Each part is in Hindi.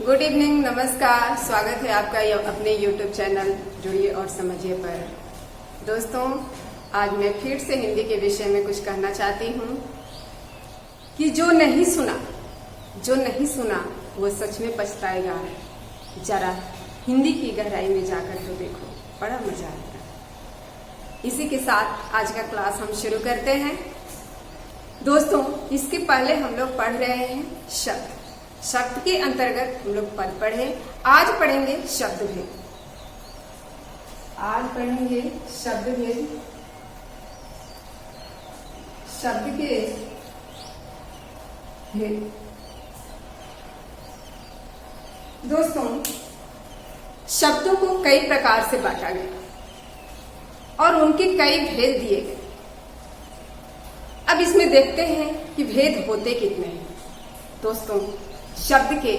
गुड इवनिंग, नमस्कार। स्वागत है आपका अपने YouTube चैनल जुड़िए और समझिए पर। दोस्तों, आज मैं फिर से हिंदी के विषय में कुछ कहना चाहती हूँ कि जो नहीं सुना वो सच में पछताएगा। जरा हिंदी की गहराई में जाकर तो देखो, बड़ा मजा आएगा। इसी के साथ आज का क्लास हम शुरू करते हैं। दोस्तों, इसके पहले हम लोग पढ़ रहे हैं शब्द के अंतर्गत हम लोग पद पढ़े। आज पढ़ेंगे शब्द भेद। आज पढ़ेंगे शब्द भेद। शब्द के भेद। दोस्तों, शब्दों को कई प्रकार से बांटा गया और उनके कई भेद दिए गए। अब इसमें देखते हैं कि भेद होते कितने हैं। दोस्तों, शब्द के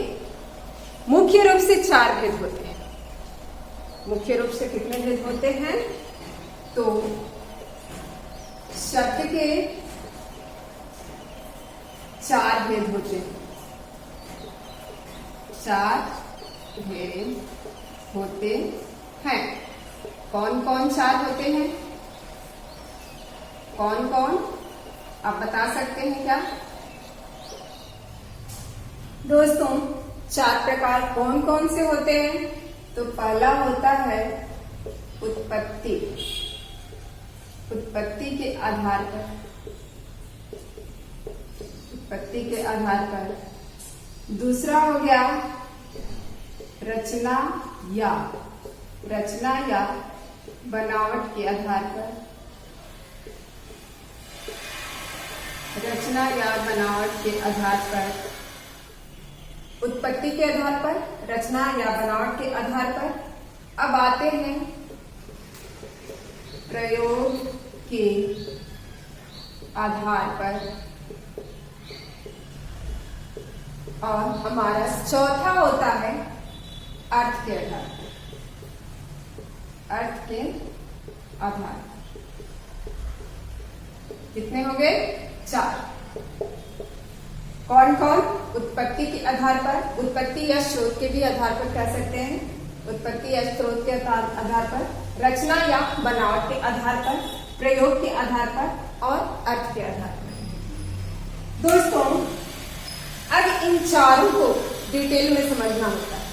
मुख्य रूप से 4 भेद होते हैं। मुख्य रूप से कितने भेद होते हैं? तो शब्द के 4 भेद होते हैं। 4 भेद होते हैं। कौन कौन 4 होते हैं? कौन कौन आप बता सकते हैं क्या? दोस्तों, 4 प्रकार कौन कौन से होते हैं? तो पहला होता है उत्पत्ति। उत्पत्ति के आधार पर। दूसरा हो गया रचना या बनावट के आधार पर। रचना या बनावट के आधार पर। उत्पत्ति के आधार पर, रचना या बनावट के आधार पर। अब आते हैं प्रयोग के आधार पर। और हमारा चौथा होता है अर्थ के आधार पर। अर्थ के आधार पर कितने हो गए? 4। कौन कौन? उत्पत्ति के आधार पर, उत्पत्ति या स्रोत के भी आधार पर कह सकते हैं। उत्पत्ति या स्रोत के आधार पर, रचना या बनावट के आधार पर, प्रयोग के आधार पर और अर्थ के आधार पर। दोस्तों, अब इन चारों को डिटेल में समझना होता है।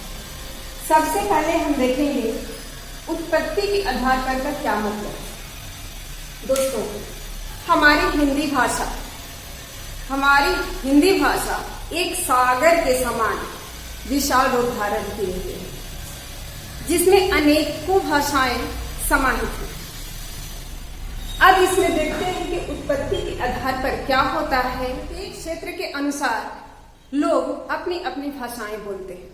सबसे पहले हम देखेंगे उत्पत्ति के आधार पर का क्या मतलब है। दोस्तों, हमारी हिंदी भाषा एक सागर के समान विशाल रूप धारण किए हुए है, जिसमें अनेकों भाषाएं समाहित हैं। अब इसमें देखते हैं कि उत्पत्ति के आधार पर क्या होता है। एक क्षेत्र के अनुसार लोग अपनी अपनी भाषाएं बोलते हैं।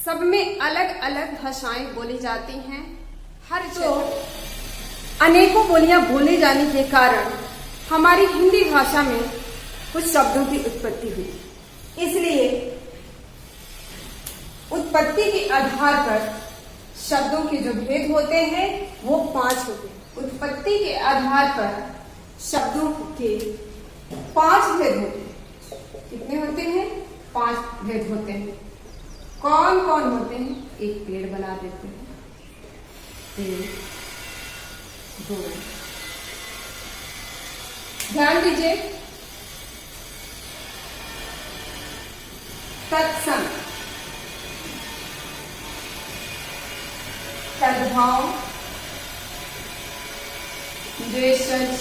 सब में अलग अलग भाषाएं बोली जाती हैं। हर जो अनेकों बोलियां बोले जाने के कारण हमारी हिंदी भाषा में कुछ शब्दों की उत्पत्ति हुई। इसलिए उत्पत्ति के आधार पर शब्दों के जो भेद होते हैं वो 5 होते हैं। उत्पत्ति के आधार पर शब्दों के 5 भेद होते हैं। कितने होते हैं? 5 भेद होते हैं। कौन कौन होते हैं? एक पेड़ बना देते हैं। 1 2। ध्यान दीजिए। तत्सम, तद्भाव, द्वेषज,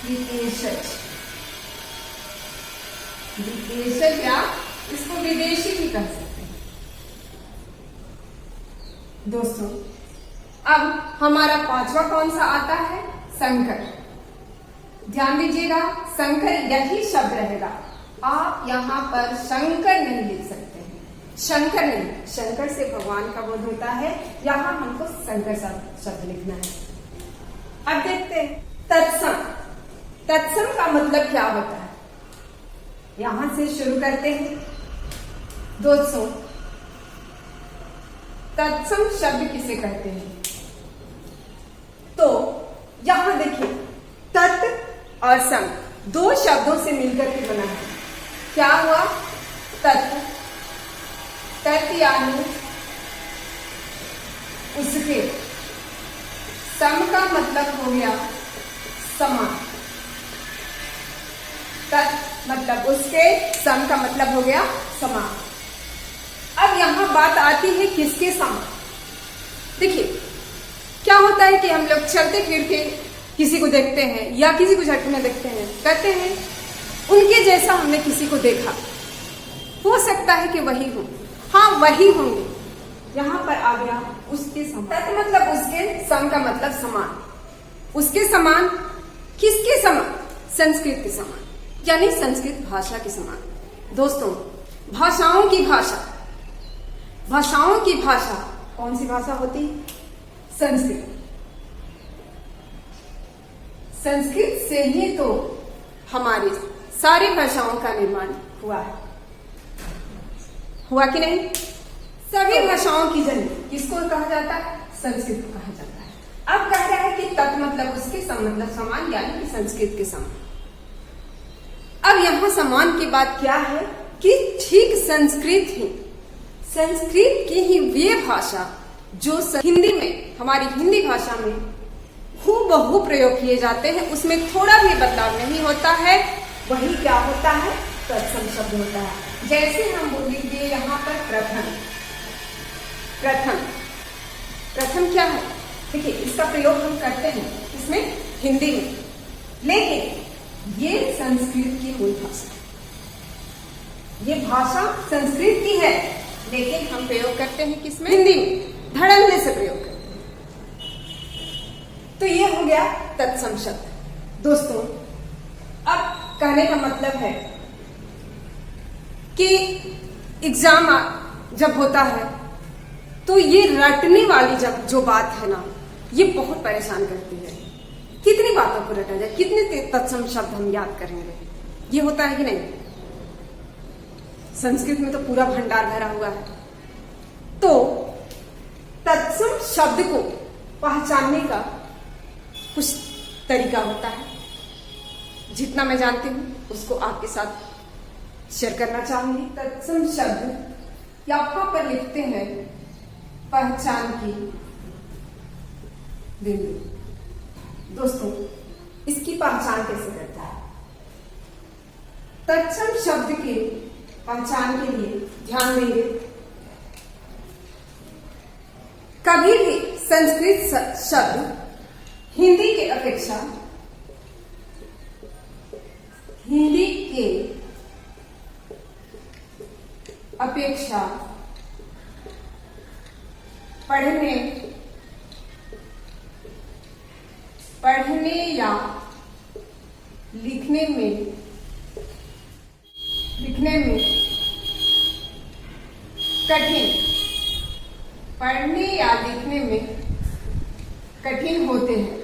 विदेशज। विदेशज या इसको विदेशी भी कह सकते हैं। दोस्तों, अब हमारा 5वां कौन सा आता है? संकर। ध्यान दीजिएगा, संकर यही शब्द रहेगा। आप यहाँ पर शंकर नहीं लिख सकते हैं। शंकर नहीं, शंकर से भगवान का बोध होता है। यहाँ हमको शंकर शब्द लिखना है। अब देखते हैं तत्सम। तत्सम का मतलब क्या होता है? यहां से शुरू करते हैं। दोस्तों, तत्सम शब्द किसे कहते हैं? तो यहां देखिए, तत् और सम दो शब्दों से मिलकर के बना है। क्या हुआ? तत्। तत् यानी उसके। सम का मतलब हो गया समान। तत् मतलब उसके, सम का मतलब हो गया समान। अब यहां बात आती है किसके समान। देखिए क्या होता है कि हम लोग चलते फिरते किसी को देखते हैं या किसी को झटके में देखते हैं, कहते हैं उनके जैसा हमने किसी को देखा, हो सकता है कि वही हो। हाँ वही होंगे, यहां पर आ गया उसके समान। तत् मतलब उसके, सम का मतलब समान। उसके समान किसके समान? संस्कृत के समान, यानी संस्कृत भाषा के समान। दोस्तों भाषाओं की भाषा, भाषाओं की भाषा कौन सी भाषा होती? संस्कृत। संस्कृत से ही तो हमारी सारी भाषाओं का निर्माण हुआ है, हुआ कि नहीं? सभी भाषाओं की जननी किसको कहा जाता है? संस्कृत को कहा जाता है। अब कह रहा है कि तत् मतलब उसके, सम मतलब समान, यानी कि संस्कृत के समान। अब यहां समान की बात क्या है कि ठीक संस्कृत ही, संस्कृत की ही वे भाषा जो हिंदी में, हमारी हिंदी भाषा में हूबहू प्रयोग किए जाते हैं, उसमें थोड़ा भी बदलाव नहीं होता है, वही क्या होता है? तत्सम शब्द होता है। जैसे हम बोलेंगे यहाँ पर प्रथम। प्रथम, प्रथम क्या है? देखिए इसका प्रयोग हम करते हैं इसमें, हिंदी में, लेकिन ये संस्कृत की मूल भाषा, ये भाषा संस्कृत की है, लेकिन हम प्रयोग करते हैं किसमें? हिंदी में, धड़ल्ले से प्रयोग करते हैं। तो ये हो गया तत्सम शब्द। दोस्तों अब कहने का मतलब है कि एग्जाम जब होता है तो ये रटने वाली जब जो बात है ना, ये बहुत परेशान करती है। कितनी बातों को रटा जाए, कितने तत्सम शब्द हम याद करेंगे, ये होता है कि नहीं? संस्कृत में तो पूरा भंडार भरा हुआ है। तो तत्सम शब्द को पहचानने का कुछ तरीका होता है, जितना मैं जानती हूं उसको आपके साथ शेयर करना चाहूंगी। तत्सम शब्द यहां पर लिखते हैं पहचान की बिंदु। दोस्तों इसकी पहचान कैसे करता है? तत्सम शब्द के पहचान के लिए ध्यान देंगे, कभी भी संस्कृत शब्द हिंदी के अपेक्षा, हिंदी के अपेक्षा पढ़ने या लिखने में कठिन, पढ़ने या लिखने में कठिन होते हैं।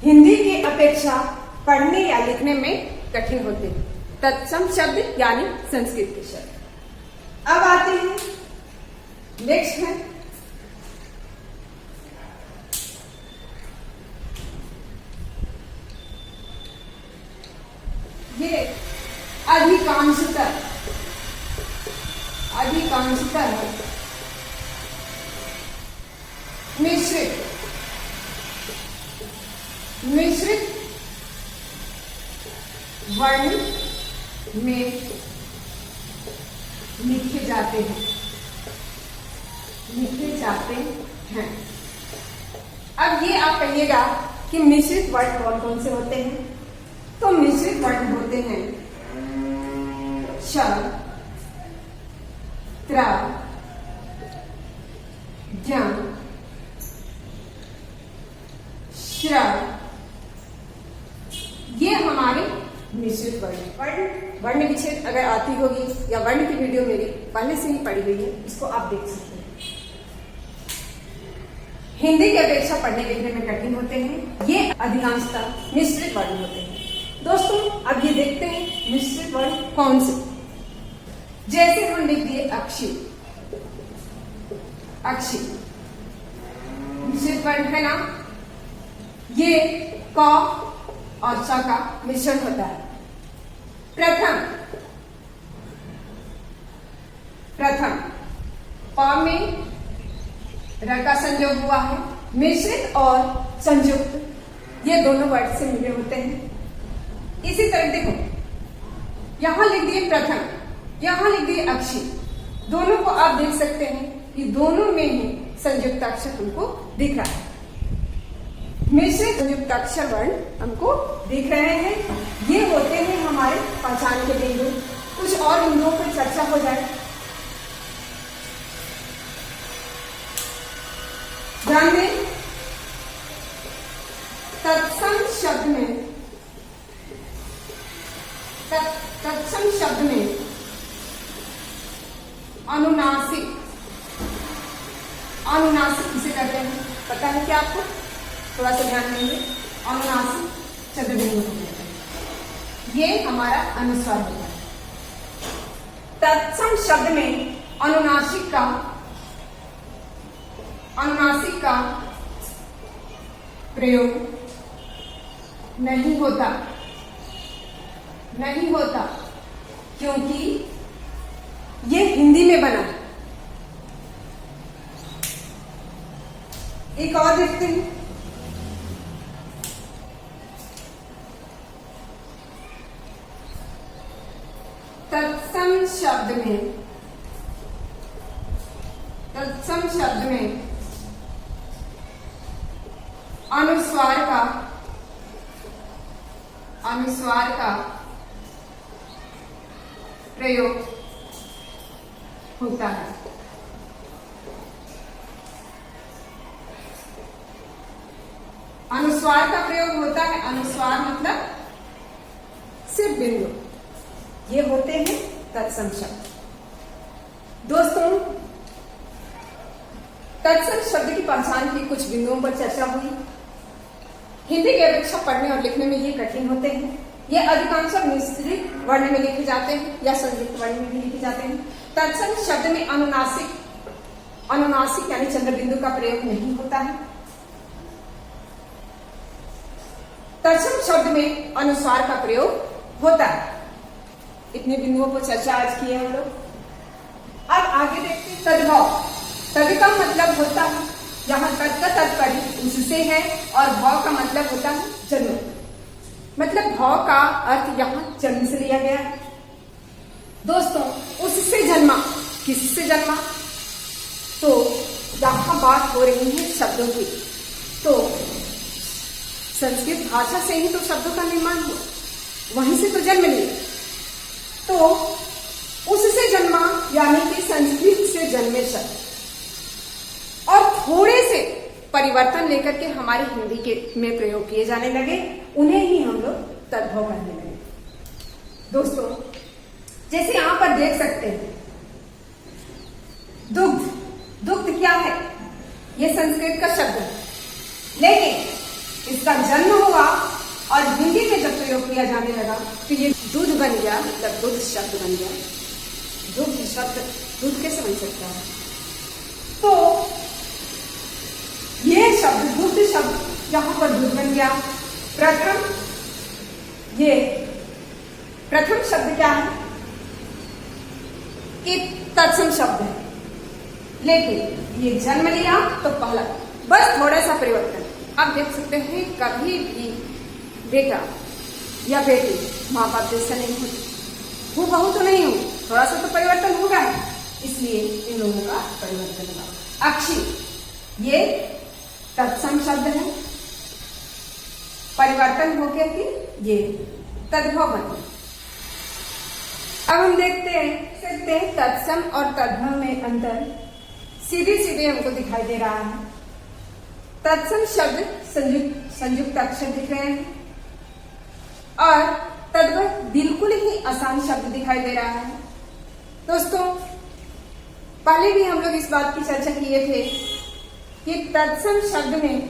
हिंदी की अपेक्षा पढ़ने या लिखने में कठिन होते हैं। तत्सम शब्द यानी संस्कृत के शब्द। अब आते हैं नेक्स्ट है ये अधिकांशतः है मिश्रित वर्ण में लिखे जाते हैं। अब ये आप कहिएगा कि मिश्रित वर्ण कौन कौन से होते हैं? तो मिश्रित वर्ण होते हैं श, त्र, ज्ञ, श्र, ये हमारे मिश्रित वर्ण। वर्ण विच्छेद अगर आती होगी या वर्ण की वीडियो मेरी पहले से ही पड़ी हुई है, इसको आप देख सकते हैं। हिंदी की अपेक्षा पढ़ने लिखने में कठिन होते हैं, ये अधिकांशतः मिश्रित वर्ण होते हैं। दोस्तों अब ये देखते हैं मिश्रित वर्ण कौन से। जैसे हम लिख दिए अक्षी, मिश्रित वर्ण है ना। ये क और च का मिश्रण होता है। प्रथम प में र का संयोग हुआ है, मिश्रित और संयुक्त ये दोनों वर्ड से मिले होते हैं। इसी तरह देखो, यहां लिख दिए प्रथम, यहां लिख दिए अक्षी। दोनों को आप देख सकते हैं कि दोनों में ही संयुक्त अक्षर हमको दिख रहा है। मिश्रित संयुक्त अक्षर वर्ण हमको दिख रहे हैं। ये होते हैं हमारे पहचान के बिंदु। कुछ और बिंदुओं पर चर्चा हो जाए। ध्यान दें, तत्सम शब्द में अनुनासिक किसे कहते हैं पता है क्या आपको? थोड़ा सा ध्यान देंगे। अनुनासिक चंद्रबिंदु को कहते हैं। ये हमारा अनुस्वार होता है। तत्सम शब्द में अनुनासिक का प्रयोग नहीं होता क्योंकि ये हिंदी में बना है। एक और देखते हैं। तत्सम शब्द में अनुस्वार का प्रयोग होता है। अनुस्वार का प्रयोग होता है। अनुस्वार मतलब सिर्फ बिंदु, ये होते हैं तत्सम शब्द। दोस्तों, तत्सम शब्द की पहचान की कुछ बिंदुओं पर चर्चा हुई। हिंदी की अपेक्षा पढ़ने और लिखने में ये कठिन होते हैं। ये अधिकांश मिश्रित वर्ण में लिखे जाते हैं या संयुक्त वर्ण में भी लिखे जाते हैं। तत्सम शब्द में अनुनासिक यानी चंद्रबिंदु का प्रयोग नहीं होता है। तत्सम शब्द में अनुस्वार का प्रयोग होता है। इतने बिंदुओं पर चर्चा आज की है हम लोग। अब आगे देखते हैं तद्भव। तद का मतलब होता है, यहाँ तद का तात्पर्य उससे है और भव का मतलब होता है जन्म। मतलब भव का अर्थ यहाँ जन्म से लिया गया है। दोस्तों, उससे जन्मा, किससे जन्मा? तो यहाँ बात हो रही है शब्दों की। तो संस्कृत भाषा से ही तो शब्दों का निर्माण हुआ, वहीं से तो जन्म लिया। तो उससे जन्मा यानी कि संस्कृत से जन्मे शब्द और थोड़े से परिवर्तन लेकर के हमारी हिंदी के में प्रयोग किए जाने लगे, उन्हें ही हम लोग तद्भव कहने लगे। दोस्तों, जैसे यहां पर देख सकते हैं, दुग्ध क्या है? ये संस्कृत का शब्द है, लेकिन इसका जन्म हुआ और हिंदी में जब प्रयोग किया जाने लगा तो ये दूध बन गया, मतलब दुग्ध शब्द बन गया। दुग्ध शब्द दूध कैसे बन सकता है? तो ये शब्द दुग्ध शब्द यहां पर दूध बन गया। प्रथम शब्द क्या है? एक तत्सम शब्द है, लेकिन ये जन्म लिया तो पहला, बस थोड़ा सा परिवर्तन। आप देख सकते हैं कभी भी बेटा या बेटी माँ बाप जैसा नहीं होती, वो बहू तो नहीं हो, थोड़ा सा तो परिवर्तन होगा, इसलिए इन लोगों का परिवर्तन हुआ। अक्षी, ये तत्सम शब्द है, परिवर्तन होकर के ये तद्भव बने। अब हम देखते हैं तत्सम और तद्भव में अंतर सीधे हमको दिखाई दे रहा है। तत्सम शब्द संयुक्त अक्षर दिख रहे हैं और तद्भव बिल्कुल ही आसान शब्द दिखाई दे रहा है। दोस्तों, पहले भी हम लोग इस बात की चर्चा किए थे कि तत्सम शब्द में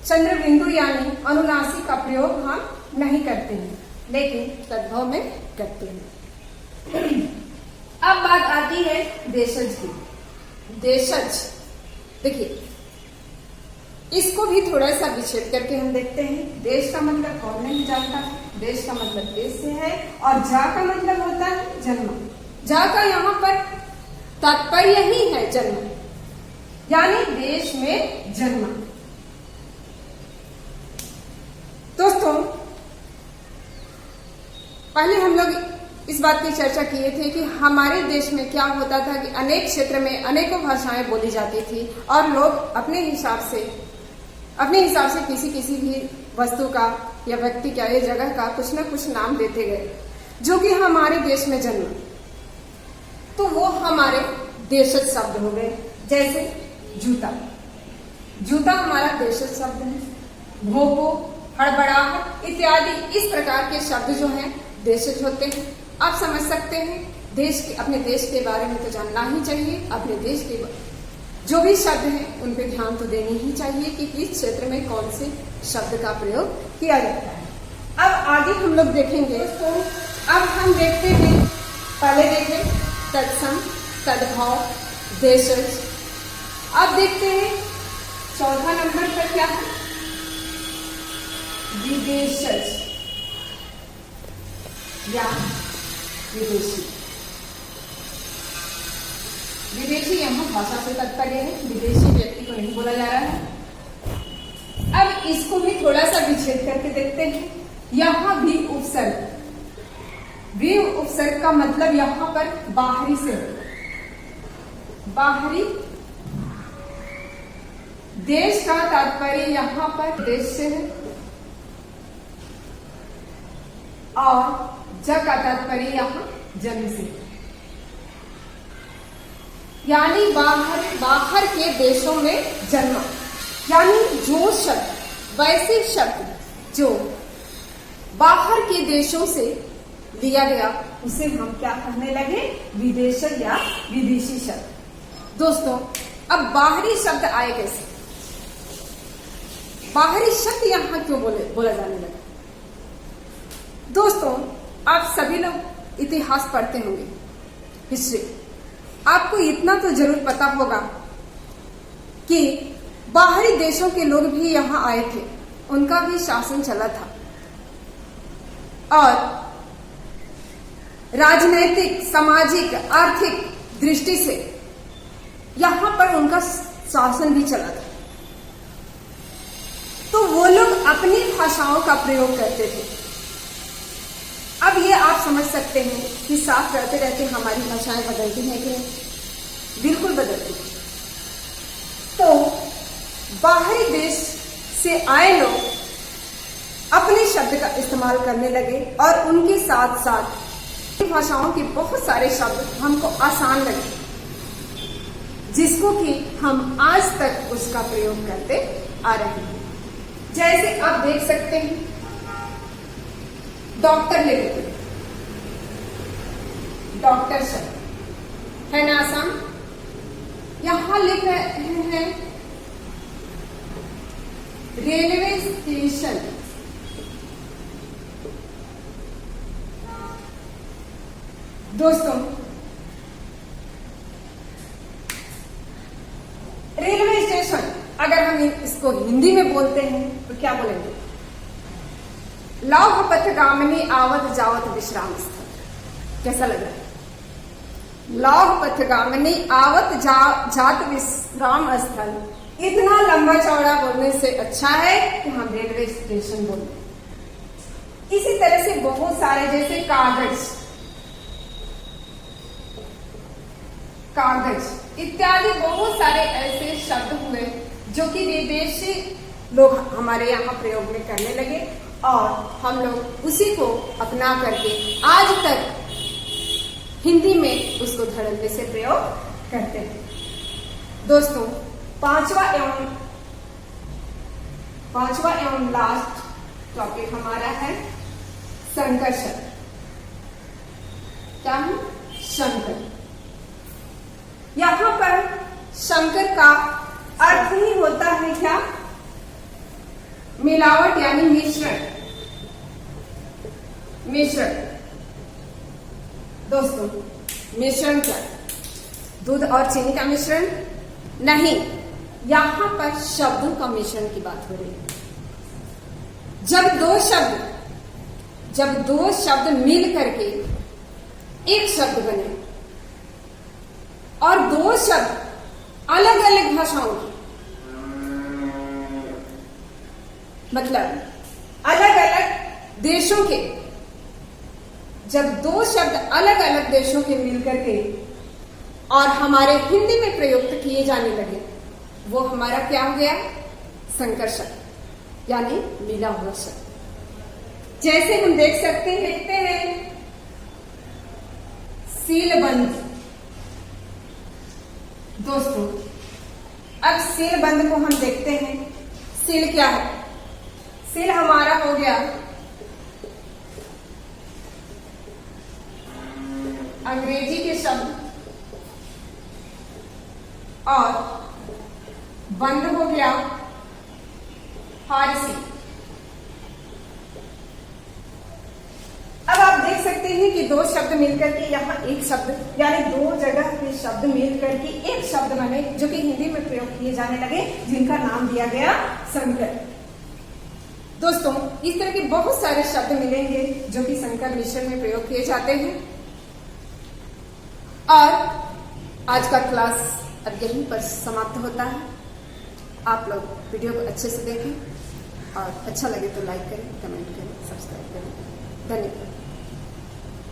चंद्रबिंदु यानी अनुनासिक का प्रयोग हम नहीं करते हैं, लेकिन तद्भव में करते हैं। अब बात आती है देशज की। देशज, देखिए इसको भी थोड़ा सा विच्छेद करके हम देखते हैं। देश का मतलब कौन नहीं जानता है? देश का मतलब देश से है, और जा का मतलब होता है जन्म। जा का यहाँ पर तात्पर्य ही है जन्म, यानी देश में जन्म। दोस्तों, पहले हम लोग इस बात की चर्चा किए थे कि हमारे देश में क्या होता था कि अनेक क्षेत्र में अनेकों भाषाएं बोली जाती थी, और लोग अपने हिसाब से किसी भी वस्तु का या व्यक्ति का या जगह का कुछ न कुछ नाम देते गए, जो कि हमारे देश में जन्म, तो वो हमारे देशज शब्द हो गए। जैसे जूता, जूता हमारा देशज शब्द है। भोपो, हड़बड़ाहट इत्यादि इस प्रकार के शब्द जो हैं देशज होते हैं। आप समझ सकते हैं, अपने देश के बारे में तो जानना ही चाहिए। अपने देश के जो भी शब्द हैं उन पे ध्यान तो देनी ही चाहिए कि किस क्षेत्र में कौन से शब्द का प्रयोग किया जाता है। अब आगे हम लोग देखेंगे, तो अब हम देखते हैं, पहले देखें तत्सम, तद्भव, देशज। अब देखते हैं चौथा नंबर पर क्या है, विदेशज या विदेशी। विदेशी यहाँ भाषा से तात्पर्य है, विदेशी व्यक्ति को नहीं बोला जा रहा है। अब इसको भी थोड़ा सा विच्छेद करके देखते हैं। यहाँ भी उपसर्ग का मतलब यहाँ पर बाहरी से, बाहरी। देश का तात्पर्य यहाँ पर देश से है, और ज का तात्पर्य यहाँ जन्म से, यानी बाहर के देशों में जन्म। यानी जो शब्द, वैसे शब्द जो बाहर के देशों से लिया गया, उसे हम क्या कहने लगे, विदेशज या विदेशी शब्द। दोस्तों, अब बाहरी शब्द आए कैसे? बाहरी शब्द यहाँ क्यों बोला जाने लगा? दोस्तों, आप सभी लोग इतिहास पढ़ते होंगे, हिस्ट्री। आपको इतना तो जरूर पता होगा कि बाहरी देशों के लोग भी यहाँ आए थे, उनका भी शासन चला था, और राजनैतिक, सामाजिक, आर्थिक दृष्टि से यहाँ पर उनका शासन भी चला था। तो वो लोग अपनी भाषाओं का प्रयोग करते थे। अब ये आप समझ सकते हैं कि साथ रहते रहते हमारी भाषाएं बदलती हैं कि नहीं? बिल्कुल बदलती हैं। तो बाहरी देश से आए लोग अपने शब्द का इस्तेमाल करने लगे, और उनके साथ साथ भाषाओं के बहुत सारे शब्द हमको आसान लगे, जिसको कि हम आज तक उसका प्रयोग करते आ रहे हैं। जैसे आप देख सकते हैं, डॉक्टर ले लेते हैं, डॉक्टर शब्द है ना आसान। यहां लिख रहे हैं रेलवे स्टेशन। दोस्तों, रेलवे स्टेशन अगर हम इसको हिंदी में बोलते हैं तो क्या बोलेंगे? लौह पथगामिनी आवत जावत विश्राम स्थल। कैसा लग रहा है? लौह पथगामिनी आवत जात विश्राम स्थल। इतना लंबा चौड़ा बोलने से अच्छा है कि हम रेलवे स्टेशन बोलते। इसी तरह से बहुत सारे, जैसे कागज इत्यादि बहुत सारे ऐसे शब्द हुए जो कि विदेशी लोग हमारे यहाँ प्रयोग में करने लगे, और हम लोग उसी को अपना करके आज तक हिंदी में उसको धड़ल्ले से प्रयोग करते हैं। दोस्तों, पांचवा एवं लास्ट टॉपिक हमारा है संकर शब्द। क्या है? शंकर। यहाँ पर शंकर का अर्थ ही होता है क्या? मिलावट, यानी मिश्रण। दोस्तों, मिश्रण क्या? दूध और चीनी का मिश्रण नहीं, यहां पर शब्दों का मिश्रण की बात हो रही है। जब दो शब्द मिल करके एक शब्द बने और दो शब्द अलग अलग भाषाओं के, मतलब अलग अलग देशों के, जब दो शब्द अलग अलग देशों के मिलकर के और हमारे हिंदी में प्रयुक्त किए जाने लगे, वो हमारा क्या हो गया? संकर शब्द, यानी मिला हुआ शब्द। जैसे हम देखते हैं सीलबंद। दोस्तों, अब सीलबंद को हम देखते हैं। सील क्या है? सील हमारा हो गया अंग्रेजी के शब्द, और बंद हो गया फारसी। अब आप देख सकते हैं कि दो शब्द मिलकर के यहाँ एक शब्द, यानी दो जगह के शब्द मिलकर के एक शब्द बने, जो कि हिंदी में प्रयोग किए जाने लगे, जिनका नाम दिया गया संकर। दोस्तों, इस तरह के बहुत सारे शब्द मिलेंगे जो कि संकर मिश्रण में प्रयोग किए जाते हैं। और आज का क्लास अब यहीं पर समाप्त होता है। आप लोग वीडियो को अच्छे से देखें और अच्छा लगे तो लाइक करें, कमेंट करें, सब्सक्राइब करें। धन्यवाद।